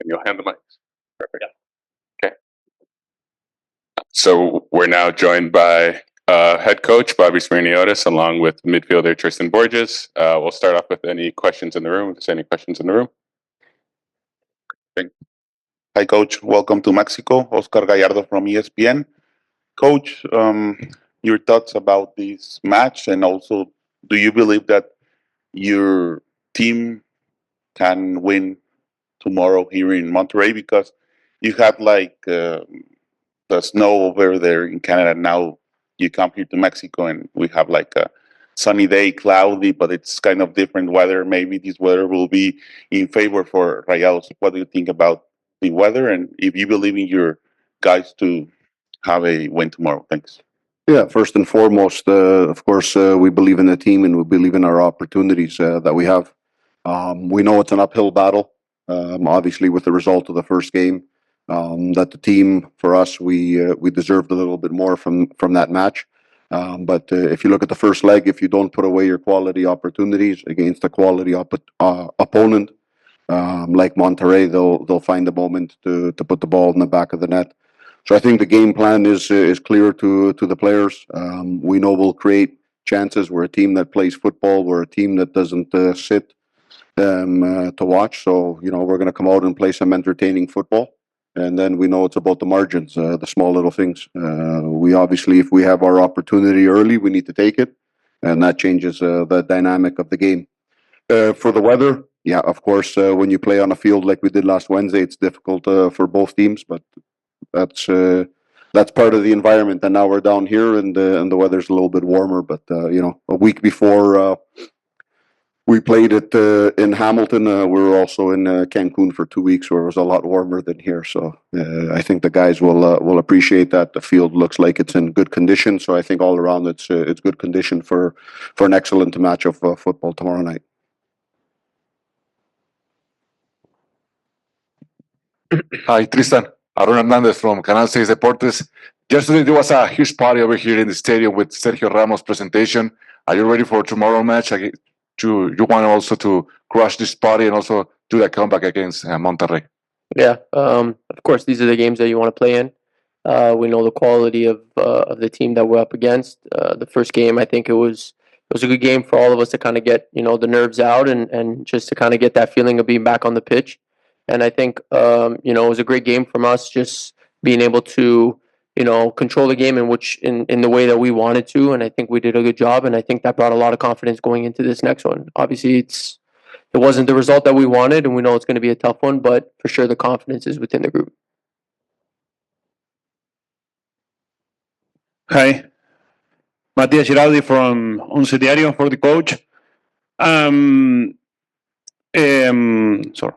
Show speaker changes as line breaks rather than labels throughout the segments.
you'll hand the mics. Perfect. Yeah. Okay. So we're now joined by head coach Bobby Smyrniotis, along with midfielder Tristan Borges. We'll start off with any questions in the room. If there's any questions in the room.
Hi, Coach. Welcome to Mexico. Oscar Gallardo from ESPN. Coach, your thoughts about this match, and also, do you believe that your team can win tomorrow here in Monterrey? Because you have the snow over there in Canada. Now you come here to Mexico and we have like a sunny day, cloudy, but it's kind of different weather. Maybe this weather will be in favor for Rayados. What do you think about the weather, and if you believe in your guys to have a win tomorrow? Thanks.
Yeah, first and foremost, of course, we believe in the team and we believe in our opportunities that we have. We know it's an uphill battle, obviously, with the result of the first game. That the team, for us, we deserved a little bit more from that match. But if you look at the first leg, if you don't put away your quality opportunities against a quality opponent like Monterrey, they'll find a moment to put the ball in the back of the net. So I think the game plan is clear to the players. We know we'll create chances. We're a team that plays football. We're a team that doesn't sit to watch. So we're going to come out and play some entertaining football. And then we know it's about the margins, the small little things. We obviously, if we have our opportunity early, we need to take it, and that changes the dynamic of the game. For the weather, yeah, of course, when you play on a field like we did last Wednesday, it's difficult for both teams, but that's part of the environment. And now we're down here, and the weather's a little bit warmer. But a week before we played it in Hamilton, we were also in Cancun for 2 weeks, where it was a lot warmer than here. So I think the guys will appreciate that. The field looks like it's in good condition. So I think all around it's good condition for an excellent match of football tomorrow night.
Hi, Tristan. Aaron Hernandez from Canal 6 Deportes. Yesterday there was a huge party over here in the stadium with Sergio Ramos' presentation. Are you ready for tomorrow match? You want also to crush this party and also do that comeback against Monterrey?
Yeah, of course, these are the games that you want to play in. We know the quality of the team that we're up against. The first game, I think it was a good game for all of us to kind of get the nerves out and just to kind of get that feeling of being back on the pitch. And I think it was a great game from us, just being able to control the game in the way that we wanted to, and I think we did a good job, and I think that brought a lot of confidence going into this next one. Obviously, it wasn't the result that we wanted, and we know it's going to be a tough one, but for sure the confidence is within the group.
Hi, Matias Giraldi from Once Diario for the coach. Sorry.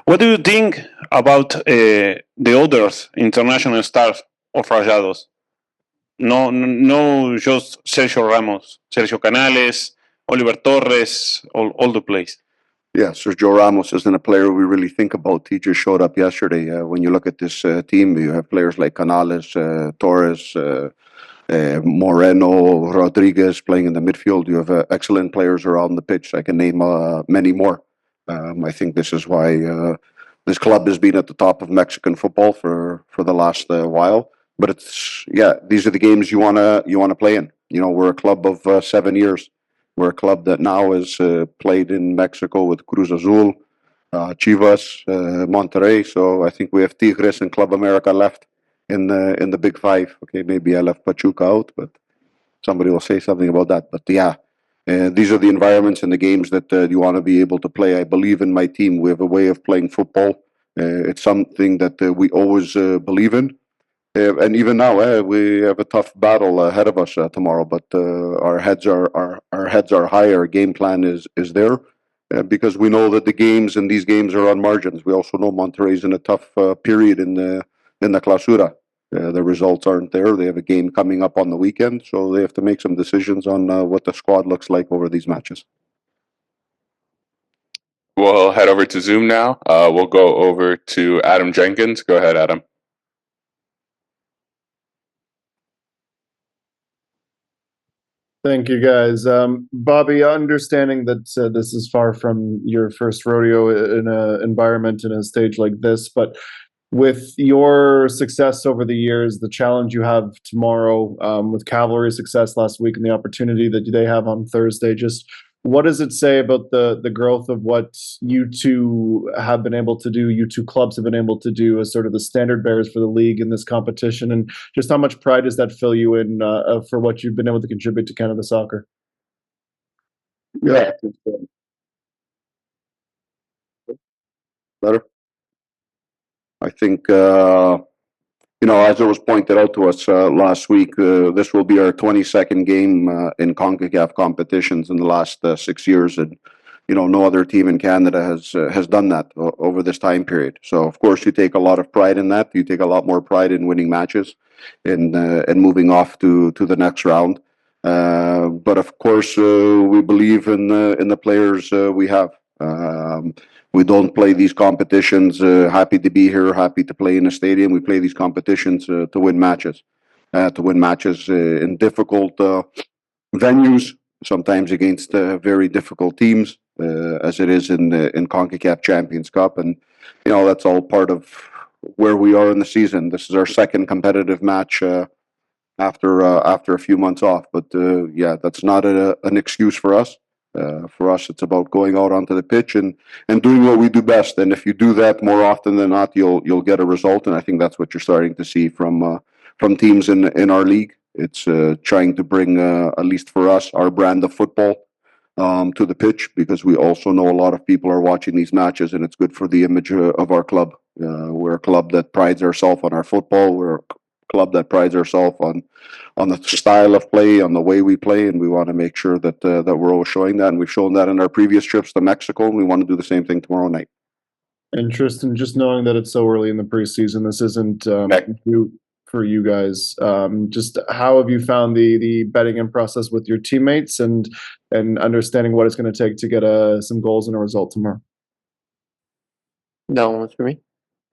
What do you think about the others international stars of Rayados? No, just Sergio Ramos, Sergio Canales, Oliver Torres, all the place.
Yeah, Sergio Ramos isn't a player we really think about. He just showed up yesterday. When you look at this team, you have players like Canales, Torres, Moreno, Rodriguez playing in the midfield. You have excellent players around the pitch. I can name many more. I think this is why this club has been at the top of Mexican football for the last while. But these are the games you wanna play in. We're a club of 7 years. We're a club that now has played in Mexico with Cruz Azul, Chivas, Monterrey. So I think we have Tigres and Club America left in the Big Five. Okay, maybe I left Pachuca out, but somebody will say something about that. But yeah, these are the environments and the games that you want to be able to play. I believe in my team. We have a way of playing football. It's something that we always believe in. And even now, we have a tough battle ahead of us tomorrow. But our heads are high. Our game plan is there because we know that these games are on margins. We also know Monterrey's in a tough period in the Clausura. The results aren't there. They have a game coming up on the weekend, so they have to make some decisions on what the squad looks like over these matches.
We'll head over to Zoom now. We'll go over to Adam Jenkins. Go ahead, Adam.
Thank you, guys. Bobby, understanding that this is far from your first rodeo in an environment in a stage like this, but with your success over the years, the challenge you have tomorrow, with Cavalry's success last week and the opportunity that they have on Thursday, just what does it say about the growth of what you two have been able to do, you two clubs have been able to do as sort of the standard bearers for the league in this competition, and just how much pride does that fill you in for what you've been able to contribute to Canada soccer?
Yeah. Better. I think, as it was pointed out to us last week, this will be our 22nd game in CONCACAF competitions in the last 6 years, and no other team in Canada has done that over this time period. So of course you take a lot of pride in that. You take a lot more pride in winning matches, and moving off to the next round. But of course we believe in the players we have. We don't play these competitions happy to be here, happy to play in a stadium. We play these competitions to win matches, in difficult venues, sometimes against very difficult teams, as it is in CONCACAF Champions Cup, and that's all part of where we are in the season. This is our second competitive match after a few months off, but that's not an excuse for us. For us, it's about going out onto the pitch and doing what we do best. And if you do that more often than not, you'll get a result. And I think that's what you're starting to see from teams in our league. It's trying to bring, at least for us, our brand of football to the pitch, because we also know a lot of people are watching these matches, and it's good for the image of our club. We're a club that prides ourselves on our football. We're a club that prides ourselves on the style of play, on the way we play, and we want to make sure that we're always showing that. And we've shown that in our previous trips to Mexico, and we want to do the same thing tomorrow night.
And Tristan, just knowing that it's so early in the preseason, this isn't new for you guys. Just how have you found the betting in process with your teammates, and understanding what it's going to take to get some goals and a result tomorrow?
That one was for me.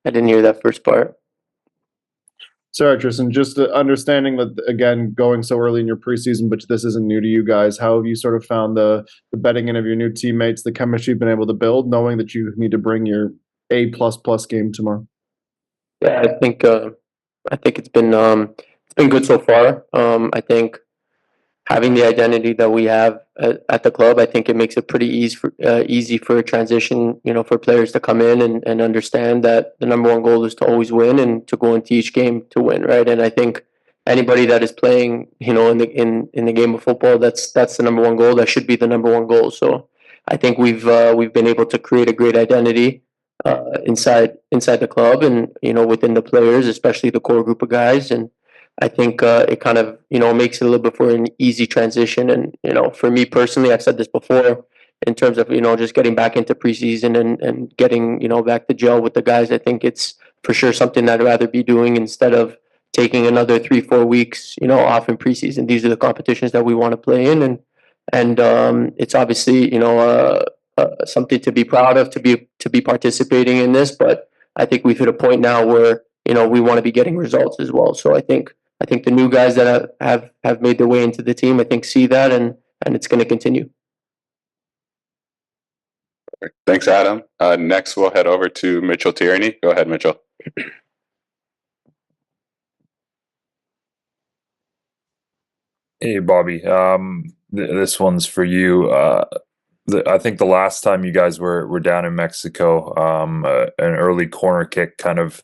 I didn't hear that first part.
Sorry, Tristan, just understanding that, again, going so early in your preseason, but this isn't new to you guys. How have you sort of found the betting in of your new teammates, the chemistry you've been able to build, knowing that you need to bring your A++ game tomorrow?
Yeah, I think it's been good so far. I think having the identity that we have at the club, I think it makes it pretty easy for a transition, for players to come in and understand that the number one goal is to always win and to go into each game to win, right? And I think anybody that is playing, in the game of football, that's the number one goal. That should be the number one goal. So I think we've been able to create a great identity inside the club, and within the players, especially the core group of guys. And I think it kind of makes it a little bit for an easy transition. And for me personally, I've said this before, in terms of just getting back into preseason and getting back to gel with the guys. I think it's for sure something I'd rather be doing instead of taking another 3-4 weeks off in preseason. These are the competitions that we want to play in, and it's obviously something to be proud of, to be participating in this. But I think we've hit a point now where we want to be getting results as well. So I think the new guys that have made their way into the team, I think, see that, and it's going to continue.
Thanks, Adam. Next, we'll head over to Mitchell Tierney. Go ahead, Mitchell.
Hey, Bobby. This one's for you. I think the last time you guys were down in Mexico, an early corner kick kind of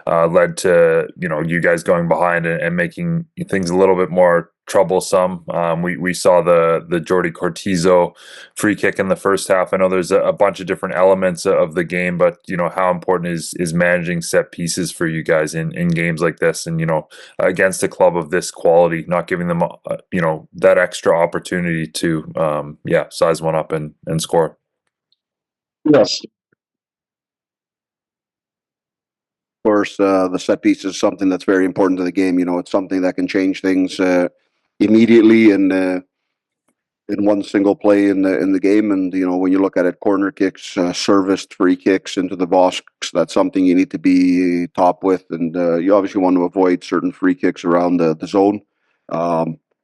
led to you guys going behind and making things a little bit more troublesome. We saw the Jordi Cortizo free kick in the first half. I know there's a bunch of different elements of the game, but how important is managing set pieces for you guys in games like this, and against a club of this quality, not giving them that extra opportunity to size one up and score.
Yes. Of course, the set piece is something that's very important to the game. It's something that can change things immediately and in one single play in the game. And when you look at it, corner kicks, serviced free kicks into the box, that's something you need to be top with. And you obviously want to avoid certain free kicks around the zone.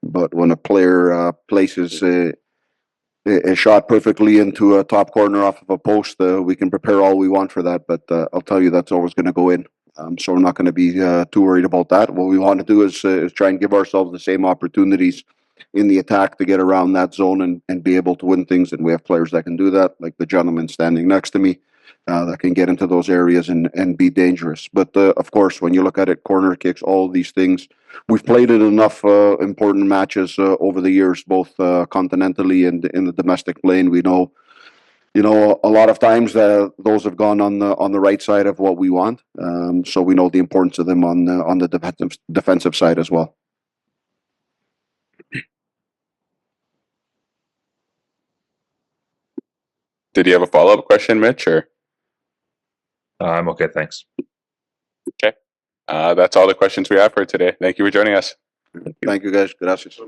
but when a player places a shot perfectly into a top corner off of a post, we can prepare all we want for that, but I'll tell you that's always going to go in. So we're not going to be too worried about that. What we want to do is try and give ourselves the same opportunities in the attack to get around that zone and be able to win things. And we have players that can do that, like the gentleman standing next to me, that can get into those areas and be dangerous. But of course, when you look at it, corner kicks, all these things, we've played in enough important matches over the years, both continentally and in the domestic plane. We know, a lot of times those have gone on the right side of what we want. So we know the importance of them on the defensive side as well.
Did you have a follow-up question, Mitch, or?
I'm okay, thanks.
That's all the questions we have for today. Thank you for joining us.
Thank you, guys. Gracias.